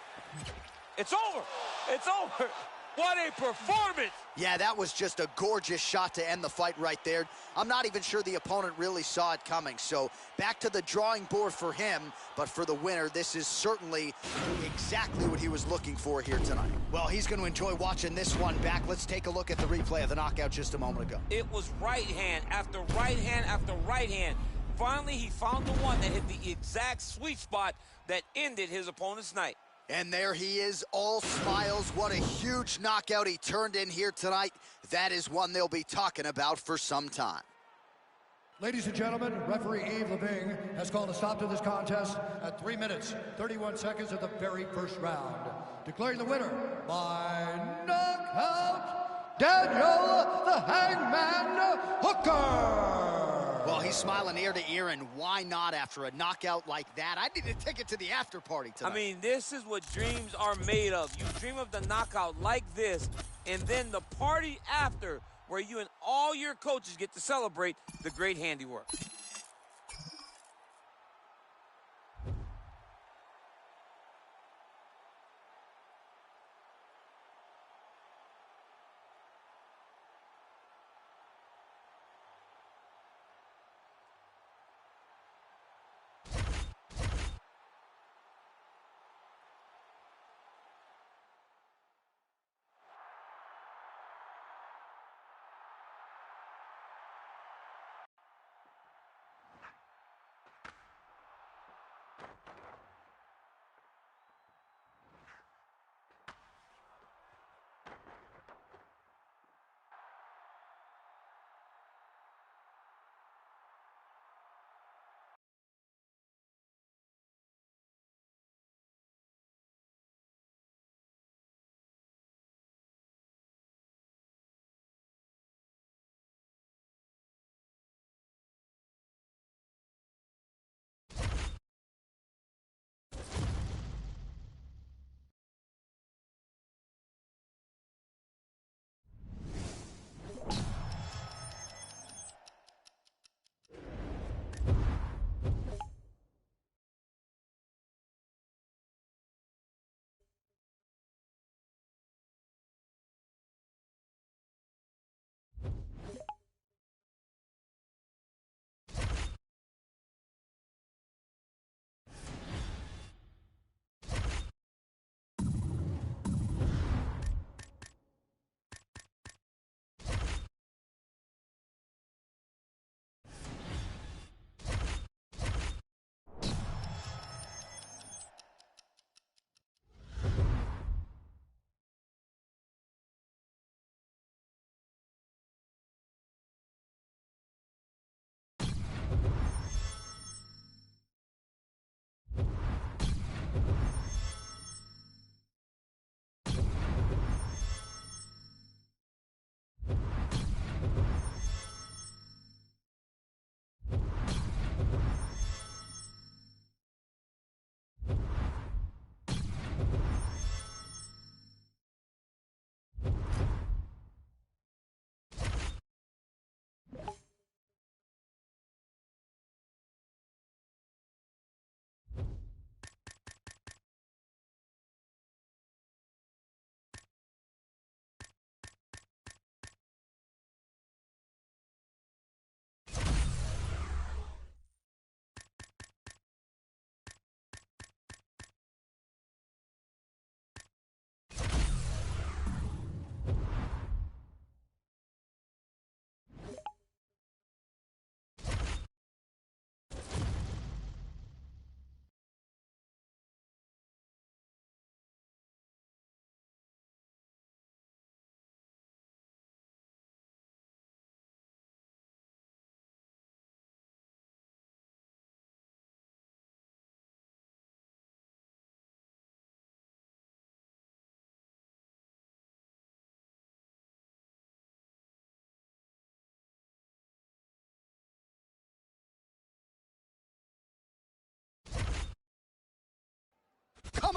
It's over. It's over. What a performance. Yeah, that was just a gorgeous shot to end the fight right there. I'm not even sure the opponent really saw it coming. So back to the drawing board for him. But for the winner, this is certainly exactly what he was looking for here tonight. Well, he's going to enjoy watching this one back. Let's take a look at the replay of the knockout just a moment ago. It was right hand after right hand after right hand. Finally, he found the one that hit the exact sweet spot that ended his opponent's night. And there he is, all smiles. What a huge knockout he turned in here tonight. That is one they'll be talking about for some time. Ladies and gentlemen, referee Yves Leving has called a stop to this contest at 3 minutes, 31 seconds of the very first round. Declaring the winner by knockout, Daniel the Hangman Hooker. Well, he's smiling ear to ear, and why not after a knockout like that? I need to take it to the after party tonight. I mean, this is what dreams are made of. You dream of the knockout like this, and then the party after where you and all your coaches get to celebrate the great handiwork.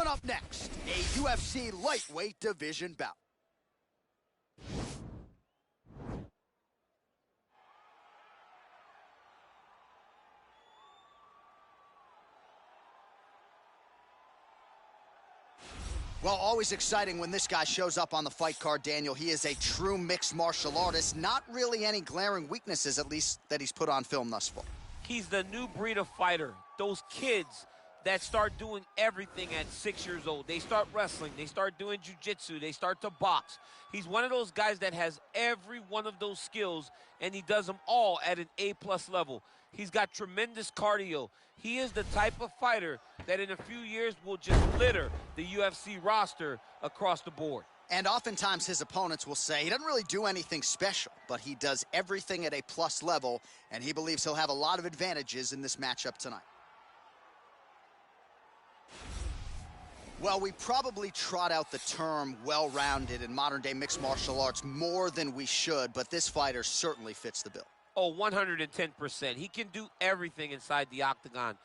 up next, a UFC lightweight division bout. Well, always exciting when this guy shows up on the fight card, Daniel. He is a true mixed martial artist. Not really any glaring weaknesses, at least, that he's put on film thus far. He's the new breed of fighter. Those kids that start doing everything at 6 years old. They start wrestling. They start doing jiu-jitsu. They start to box. He's one of those guys that has every one of those skills, and he does them all at an A-plus level. He's got tremendous cardio. He is the type of fighter that in a few years will just litter the UFC roster across the board. And oftentimes his opponents will say he doesn't really do anything special, but he does everything at a plus level, and he believes he'll have a lot of advantages in this matchup tonight. Well, we probably trot out the term well-rounded in modern-day mixed martial arts more than we should, but this fighter certainly fits the bill. Oh, 110%. He can do everything inside the octagon.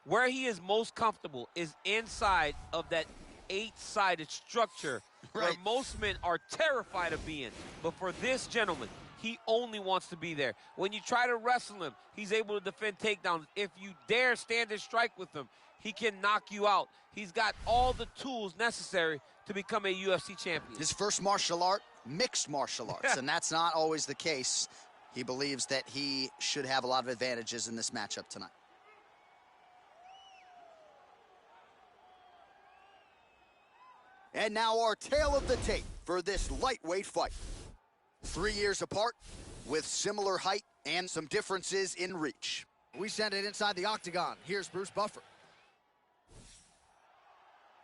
Where he is most comfortable is inside of that 8-sided structure where most men are terrified of being. But for this gentleman, he only wants to be there. When you try to wrestle him, he's able to defend takedowns. If you dare stand and strike with him, he can knock you out. He's got all the tools necessary to become a UFC champion. His first martial art, mixed martial arts, and that's not always the case. He believes that he should have a lot of advantages in this matchup tonight. And now our tale of the tape for this lightweight fight. 3 years apart, with similar height and some differences in reach. We send it inside the octagon. Here's Bruce Buffer.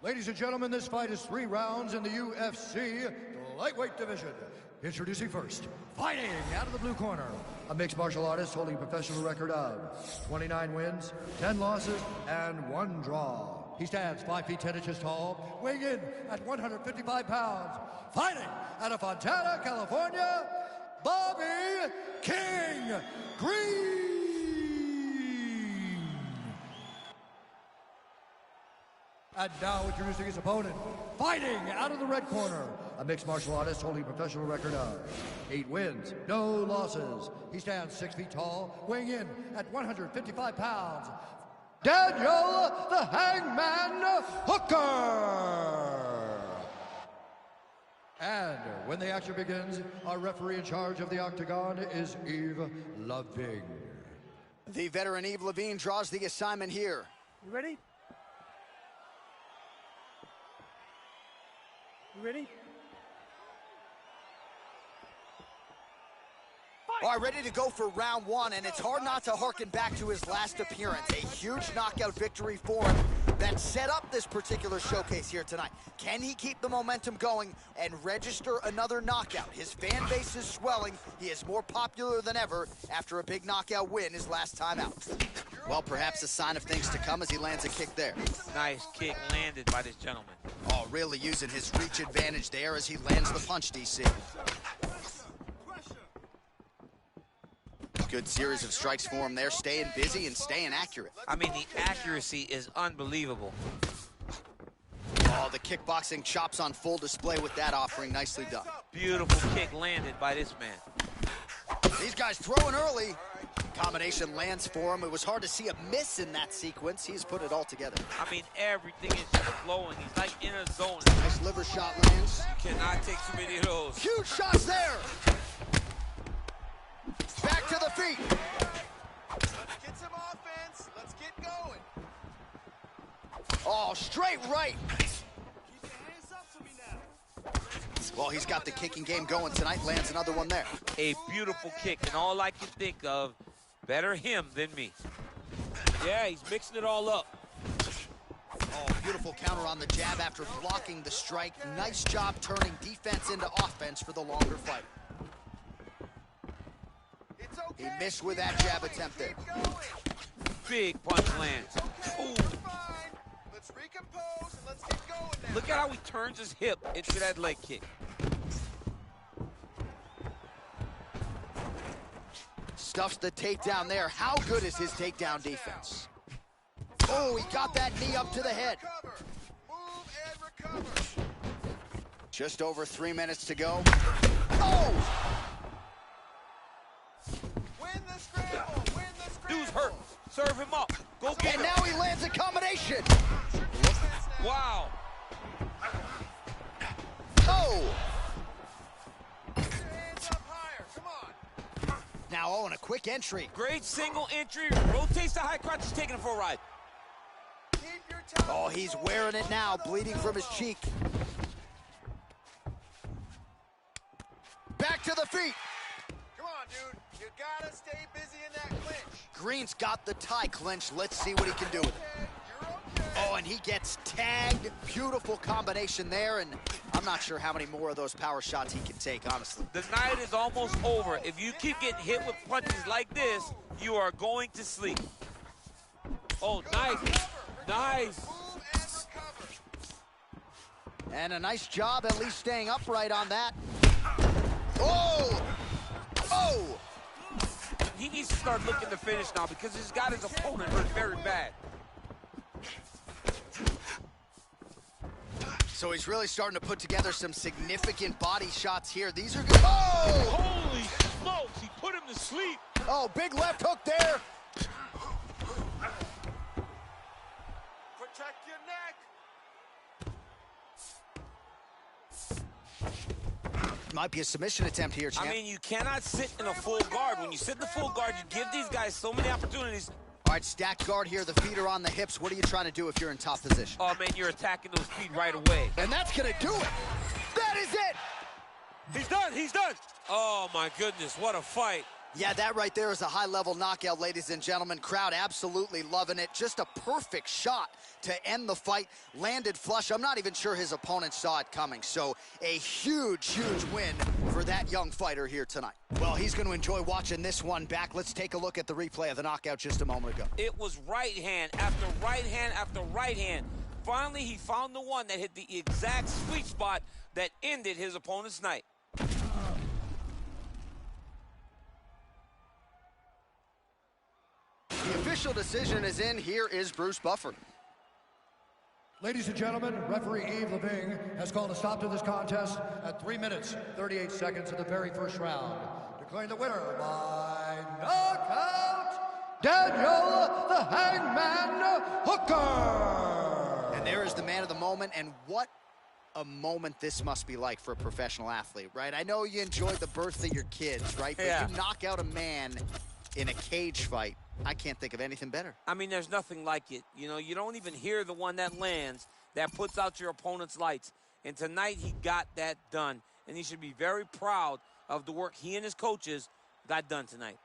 Ladies and gentlemen, this fight is 3 rounds in the UFC lightweight division. Introducing first, fighting out of the blue corner, a mixed martial artist holding a professional record of 29 wins, 10 losses, and 1 draw. He stands 5 feet 10 inches tall, weighing in at 155 pounds. Fighting out of Fontana, California, Bobby King Green. And now introducing his opponent, fighting out of the red corner, a mixed martial artist holding a professional record of 8 wins, no losses. He stands 6 feet tall, weighing in at 155 pounds. Daniel the Hangman Hooker. And when the action begins, our referee in charge of the octagon is Yves Lavigne. The veteran Yves Lavigne draws the assignment here. You ready? You ready? All right, ready to go for round 1, and it's hard not to harken back to his last appearance. A huge knockout victory for him that set up this particular showcase here tonight. Can he keep the momentum going and register another knockout? His fan base is swelling. He is more popular than ever after a big knockout win his last time out. Well, perhaps a sign of things to come as he lands a kick there. Nice kick landed by this gentleman. Oh, really using his reach advantage there as he lands the punch, DC. Good series of strikes for him there, staying busy and staying accurate. I mean, the accuracy is unbelievable. Oh, the kickboxing chops on full display with that offering. Nicely done. Beautiful kick landed by this man. These guys throwing early. Combination lands for him. It was hard to see a miss in that sequence. He's put it all together. I mean, everything is just flowing. He's like in a zone. Nice liver shot lands. You cannot take too many of those. Huge shots there. Back to the feet. Let's get some offense. Let's get going. Oh, straight right. Keep your hands up to me now. Well, he's got the kicking game going tonight. Lands another one there. A beautiful kick, and all I can think of, better him than me. Yeah, he's mixing it all up. Oh, beautiful counter on the jab after blocking the strike. Nice job turning defense into offense for the longer fight. It's okay. He missed with that jab attempt there. Keep going. Big punch lands. Okay, Ooh. that's fine. Let's recompose and let's get going now. Look at how he turns his hip into that leg kick. Stuffs the takedown there. How good is his takedown defense? Oh, he got that knee up to the head. Cover. Move Just over 3 minutes to go. Oh! Win the scramble. Win the scramble. Dude's hurt. Serve him up. Go get And him. now he lands a combination. Wow. Oh! Hands up higher. Come on. Now Owen, a quick entry. Great single entry. Rotates the high crotch. He's taking him for a ride. Keep your toes Oh, he's wearing it now, bleeding from his cheek. Back to the feet. Come on, dude. You gotta stay busy in that clinch. Green's got the tie clinch. Let's see what he can do with it. Okay, you're okay. Oh, and he gets tagged. Beautiful combination there, and I'm not sure how many more of those power shots he can take, honestly. The night is almost over. If you keep getting hit with punches like this, you are going to sleep. Oh, nice. Nice. Move and recover. And a nice job at least staying upright on that. Oh! Oh! He needs to start looking to finish now because he's got his opponent hurt very bad. So he's really starting to put together some significant body shots here. These are good. Oh! Holy smokes, he put him to sleep. Oh, big left hook there. Protect your neck. Might be a submission attempt here, champ. I mean, you cannot sit in a full guard. When you sit in the full guard, you give these guys so many opportunities. All right, stacked guard here. The feet are on the hips. What are you trying to do if you're in top position? Oh, man, you're attacking those feet right away. And that's going to do it. That is it. He's done, he's done. Oh, my goodness, what a fight. Yeah, that right there is a high-level knockout, ladies and gentlemen. Crowd absolutely loving it. Just a perfect shot to end the fight. Landed flush. I'm not even sure his opponent saw it coming. So a huge, huge win for that young fighter here tonight. Well, he's going to enjoy watching this one back. Let's take a look at the replay of the knockout just a moment ago. It was right hand after right hand after right hand. Finally, he found the one that hit the exact sweet spot that ended his opponent's night. The official decision is in. Here is Bruce Buffer. Ladies and gentlemen, referee Yves Leving has called a stop to this contest at 3 minutes, 38 seconds of the very first round, declaring the winner by knockout, Daniel the Hangman Hooker. And there is the man of the moment, and what a moment this must be like for a professional athlete, right? I know you enjoyed the birth of your kids, right? But Yeah. you knock out a man in a cage fight. I can't think of anything better. I mean, there's nothing like it. You know, you don't even hear the one that lands, that puts out your opponent's lights. And tonight, he got that done. And he should be very proud of the work he and his coaches got done tonight.